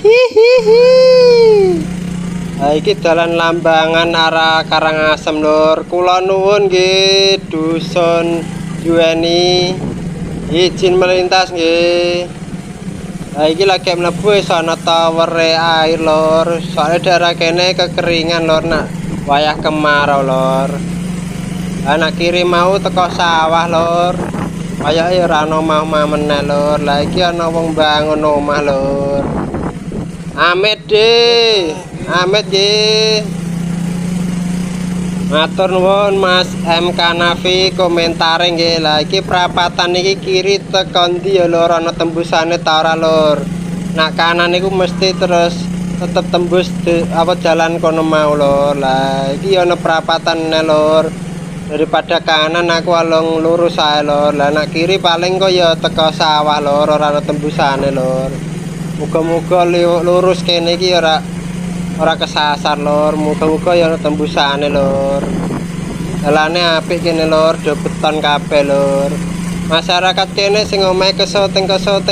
Hihihi. Iki dalan Lambangan arah Karangasem lur. Kula nuwun nggih dusun yuweni izin melintas nggih. Iki lagi mlebu wis ana tower air lur. Soale daerah kene kekeringan lur nak wayah kemarau lur. Anak kiri mau teko sawah lur. Kayake ora ana omah meneh lur. Lah iki ana wong bangun omah lur. Amit nggih. Matur nuwun Mas MK Nafi komentare nggih. Lah iki prapatan iki kiri tekan ndi ya lur, ana tembusane ta ora lur. Nak kanan niku mesti terus tetep tembus jalan kono mau lur. Lah iki ana prapatan lur. Daripada kanan aku alung lurus ae lur. Lah nak kiri paling kok ya teko sawah lur, ora ana tembusane lur. Muga-muga lurus kene iki ora kesasar lur. Muga-muga ya tembusane lur. Dalane apik kene lur, do beton kabeh lur. Masyarakat kene sing omahe kesoting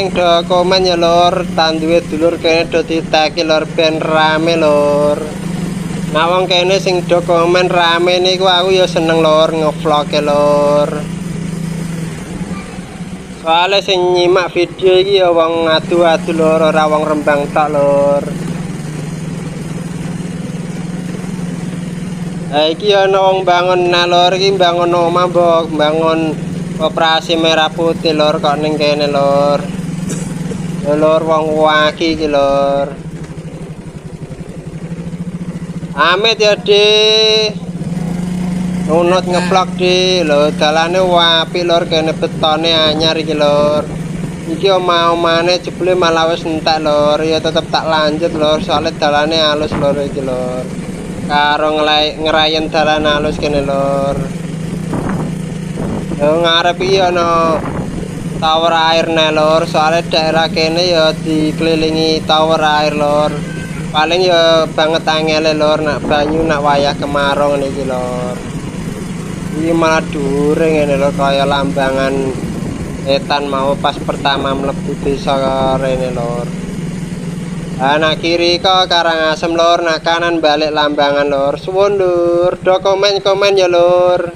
do komen ya lur, tanduwe dulur kene do diteki lur ben rame lur. Nah wong kene sing do komen rame niku aku ya seneng lur ngevlog lur. Soale sing nyimak video iki ya wong adu-adu lur, ora wong Rembang tok lur. Iki ana wong bangun lur, iki bangun omah mbok, bangun operasi merah putih lur kok ning kene lur. Lur wong waki iki lur. Amit ya Di. Nunut ngeplok Di lho, dalane apik lur kene betone anyar iki lur. Iki omah-omane jebule malah wis entek lur, ya tetep tak lanjut lur soalnya dalane halus lur iki lur. Karo ngerayen dalan halus kene lur. Yo ngarep iki ana tower air lur, soalnya daerah kene ya dikelilingi tower air lur. Paling ya banget angele lur nak banyu nak wayah kemarau ngene iki lur. Iki malah dhuwur ngene lho kaya Lambangan etan mau pas pertama mlebu desa rene lur. Anak kiri kok Karangasem lur, nak kanan balik Lambangan lur. Suwun lur, do komen ya lur.